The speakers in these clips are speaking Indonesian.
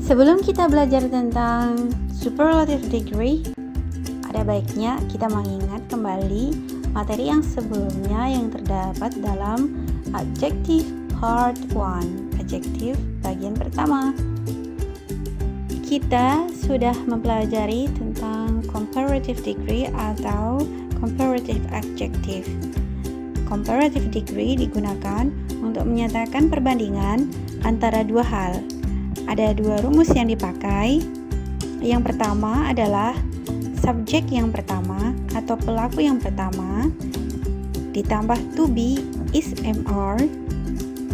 Sebelum kita belajar tentang superlative degree, ada baiknya kita mengingat kembali materi yang sebelumnya yang terdapat dalam adjective part 1, adjective bagian pertama. Kita sudah mempelajari tentang comparative degree atau comparative adjective. Comparative degree digunakan untuk menyatakan perbandingan antara dua hal. Ada dua rumus yang dipakai. Yang pertama adalah subjek yang pertama atau pelaku yang pertama ditambah to be is mr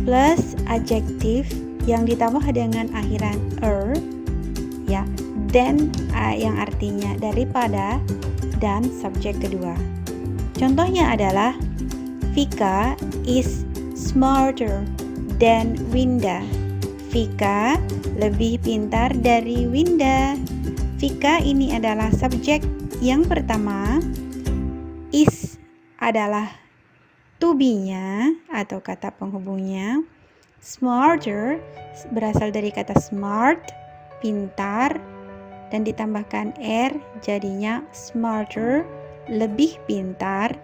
plus adjective yang ditambah dengan akhiran ya, dan yang artinya daripada dan subjek kedua. Contohnya adalah Vika is smarter than Winda. Vika lebih pintar dari Winda. Vika ini adalah subjek yang pertama. Is adalah to be-nya atau kata penghubungnya. Smarter berasal dari kata smart, pintar, dan ditambahkan jadinya smarter, lebih pintar,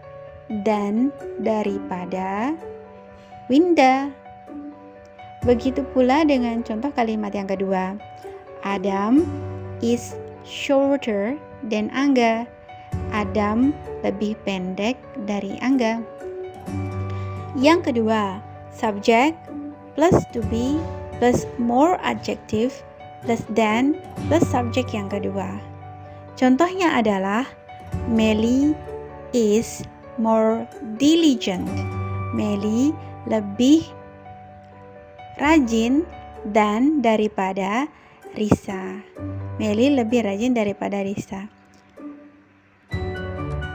dan daripada Winda. Begitu pula dengan contoh kalimat yang kedua. Adam is shorter than Angga. Adam lebih pendek dari Angga. Yang kedua, subject plus to be plus more adjective plus than plus subjek yang kedua. Contohnya adalah Melly is more diligent. Melly lebih rajin dan daripada Risa. Melly lebih rajin daripada Risa.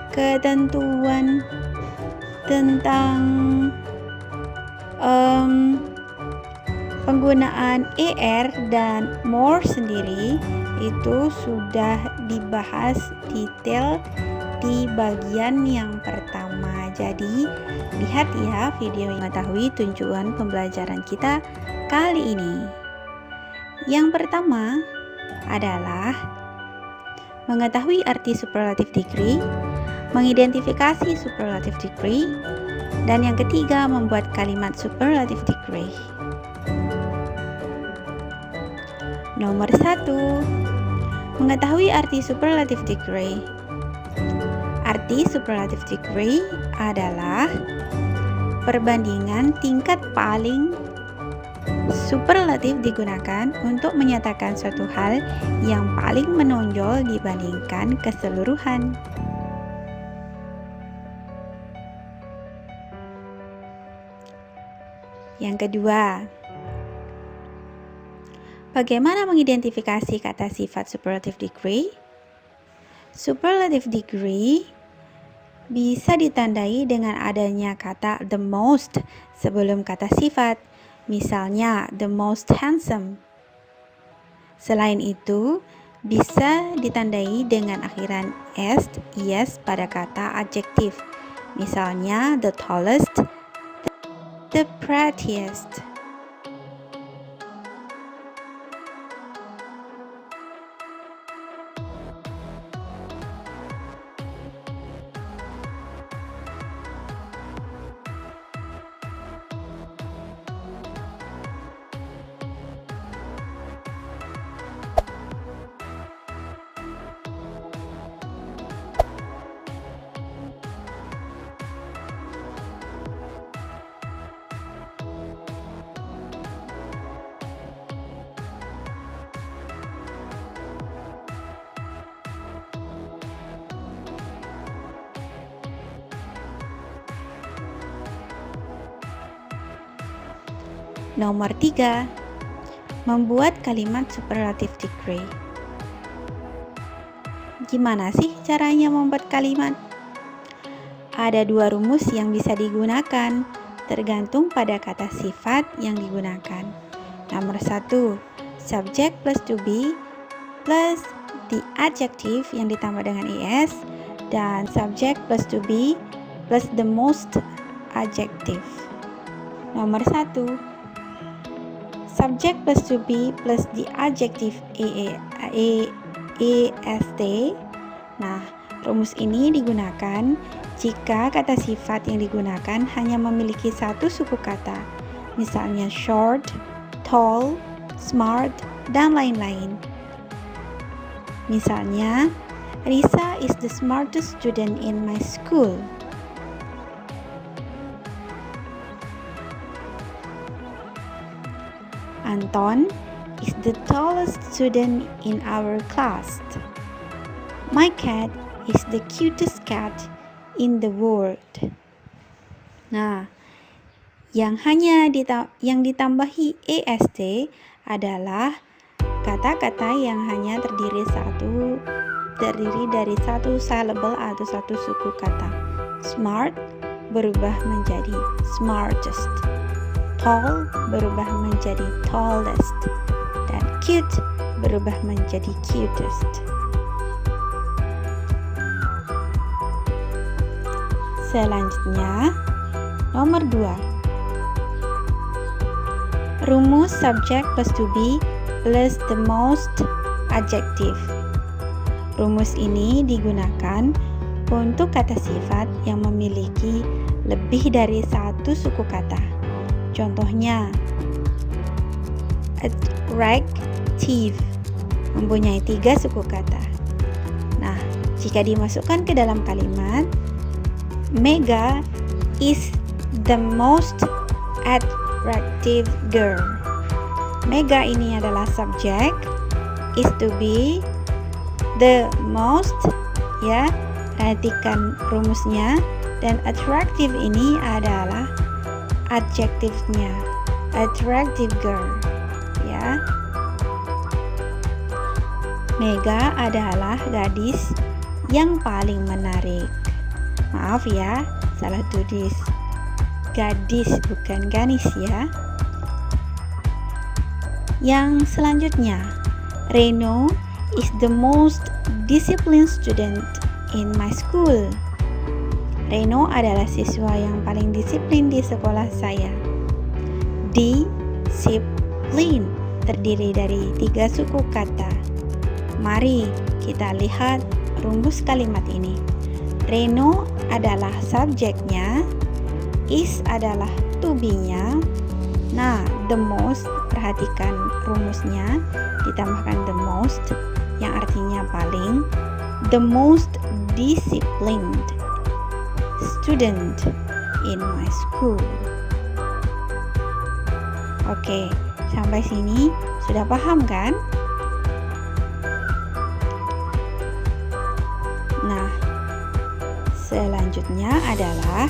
Ketentuan tentang penggunaan dan more sendiri itu sudah dibahas detail di bagian yang pertama. Jadi lihat ya video yang mengetahui tujuan pembelajaran kita kali ini. Yang pertama adalah mengetahui arti superlative degree, mengidentifikasi superlative degree, dan yang ketiga membuat kalimat superlative degree. Nomor 1, mengetahui arti superlative degree. Arti superlative degree adalah perbandingan tingkat paling superlatif digunakan untuk menyatakan suatu hal yang paling menonjol dibandingkan keseluruhan. Yang kedua, bagaimana mengidentifikasi kata sifat superlative degree? Superlative degree bisa ditandai dengan adanya kata the most sebelum kata sifat. Misalnya, the most handsome. Selain itu, bisa ditandai dengan akhiran yes pada kata adjektif. Misalnya, the tallest, the prettiest. Nomor 3, membuat kalimat superlative degree. Gimana sih caranya membuat kalimat? Ada dua rumus yang bisa digunakan, tergantung pada kata sifat yang digunakan. Nomor 1, subject plus to be plus the adjective yang ditambah dengan es, dan subject plus to be plus the most adjective. Nomor 1, subject plus to be plus the adjective est. Nah, rumus ini digunakan jika kata sifat yang digunakan hanya memiliki satu suku kata, misalnya short, tall, smart, dan lain-lain. Misalnya, Risa is the smartest student in my school. Anton is the tallest student in our class. My cat is the cutest cat in the world. Nah, yang ditambahi est adalah kata-kata yang hanya terdiri dari satu syllable atau satu suku kata. Smart berubah menjadi smartest. Tall berubah menjadi tallest. Dan cute berubah menjadi cutest. Selanjutnya, nomor 2. Rumus subject plus to be plus the most adjective. Rumus ini digunakan untuk kata sifat yang memiliki lebih dari satu suku kata. Contohnya, attractive mempunyai 3 suku kata. Nah, jika dimasukkan ke dalam kalimat, Mega is the most attractive girl. Mega ini adalah subjek, is to be, the most, ya, perhatikan rumusnya, dan attractive ini adalah adjektifnya, attractive girl, ya. Mega adalah gadis yang paling menarik. Maaf ya, salah tulis. Gadis bukan ganis ya. Yang selanjutnya, Reno is the most disciplined student in my school. Reno adalah siswa yang paling disiplin di sekolah saya. Disiplin terdiri dari 3 suku kata. Mari kita lihat rumus kalimat ini. Reno adalah subjeknya, is adalah to be-nya. Nah, the most, perhatikan rumusnya, ditambahkan the most, yang artinya paling. The most disciplined student in my school. Oke, sampai sini sudah paham kan? Nah, selanjutnya adalah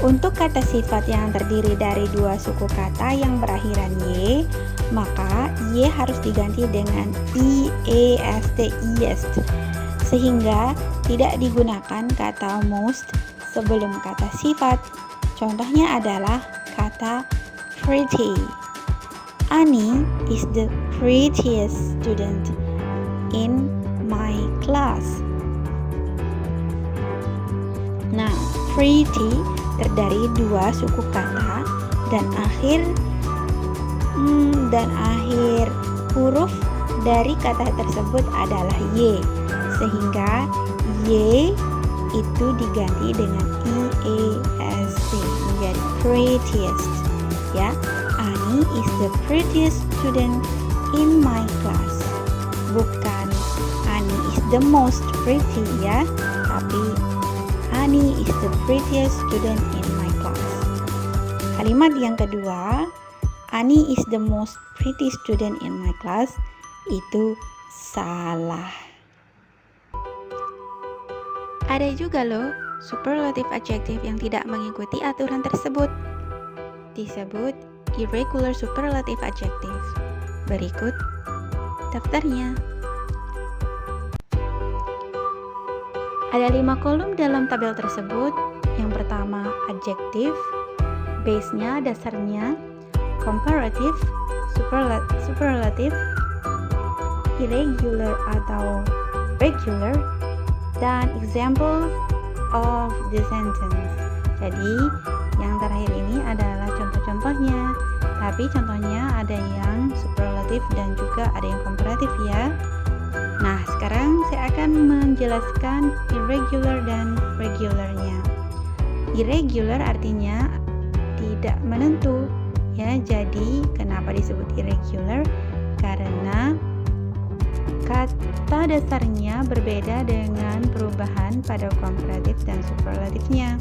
untuk kata sifat yang terdiri dari 2 suku kata yang berakhiran y, maka y harus diganti dengan iest, sehingga tidak digunakan kata most sebelum kata sifat. Contohnya adalah kata pretty. Annie is the prettiest student in my class. Nah, pretty terdiri 2 suku kata dan akhir huruf dari kata tersebut adalah y, sehingga y itu diganti dengan iest menjadi prettiest, ya. Annie is the prettiest student in my class. Bukan Annie is the most pretty, ya, tapi Annie is the prettiest student in my class. Kalimat yang kedua, Annie is the most pretty student in my class, itu salah. Ada juga loh superlative adjective yang tidak mengikuti aturan tersebut. Disebut irregular superlative adjective. Berikut daftarnya. Ada 5 kolom dalam tabel tersebut. Yang pertama adjective, base-nya, dasarnya, comparative, superlative, irregular atau regular, dan example of the sentence. Jadi Yang terakhir ini adalah contoh-contohnya. Tapi contohnya ada yang superlatif dan juga ada yang komparatif ya. Nah, sekarang saya akan menjelaskan irregular dan regularnya. Irregular artinya tidak menentu ya. Jadi, kenapa disebut irregular? Karena kata dasarnya berbeda dengan perubahan pada komparatif dan superlatifnya.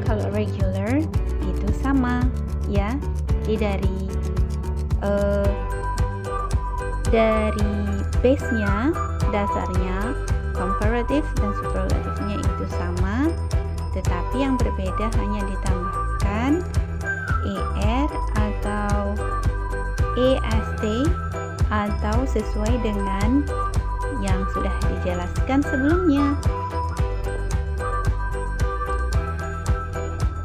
Kalau regular itu sama ya. Jadi dari base-nya, dasarnya, comparative dan superlatifnya itu sama, tetapi yang berbeda hanya ditambahkan er atau est atau sesuai dengan yang sudah dijelaskan sebelumnya.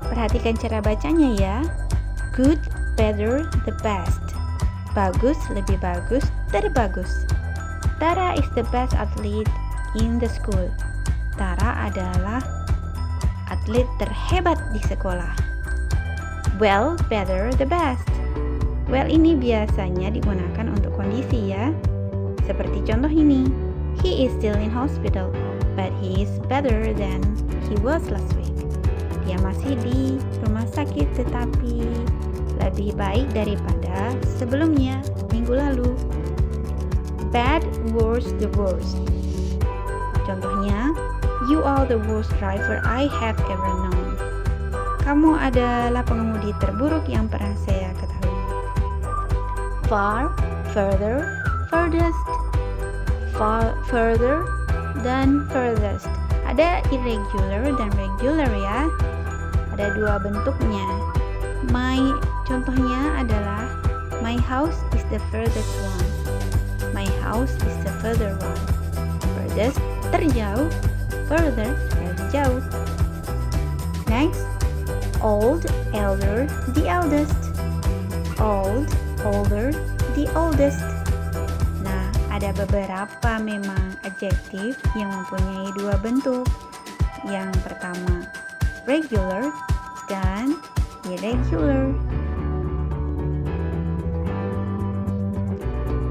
Perhatikan cara bacanya ya. Good, better, the best. Bagus, lebih bagus, terbagus. Tara is the best athlete in the school. Tara adalah atlet terhebat di sekolah. Well, better, the best. Well ini biasanya digunakan untuk kondisi ya. Seperti contoh ini. He is still in hospital, but he is better than he was last week. Dia masih di rumah sakit tetapi lebih baik daripada sebelumnya, minggu lalu. Bad, worse, the worst. Contohnya, you are the worst driver I have ever known. Kamu adalah pengemudi terburuk yang pernah saya ketahui. Far, further, furthest. Far, further, dan furthest. Ada irregular dan regular ya. Ada dua bentuknya. Contohnya adalah my house is the furthest one. My house is the further one. Furthest terjauh, further lebih jauh. Next, old, elder, the eldest. Old, older, the oldest. Nah, ada beberapa memang adjektif yang mempunyai dua bentuk. Yang pertama, regular dan irregular.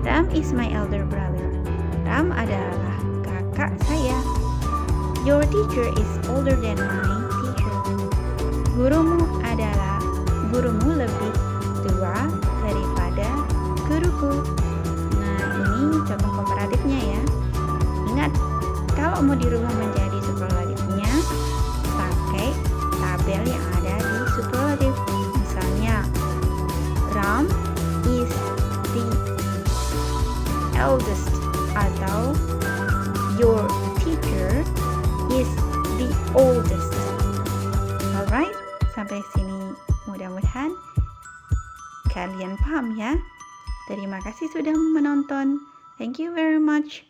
Ram is my elder brother. Ram adalah kakak saya. Your teacher is older than my teacher. Gurumu lebih tua daripada guruku. Nah, ini contoh komparatifnya ya. Ingat, kalau mau dirubah menjadi superlatifnya, pakai tabel yang ada di superlatif. Misalnya, Ram is the eldest atau your teacher is the oldest. Alright, sampai sini mudah-mudahan kalian paham ya. Terima kasih sudah menonton. Thank you very much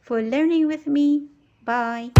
for learning with me. Bye.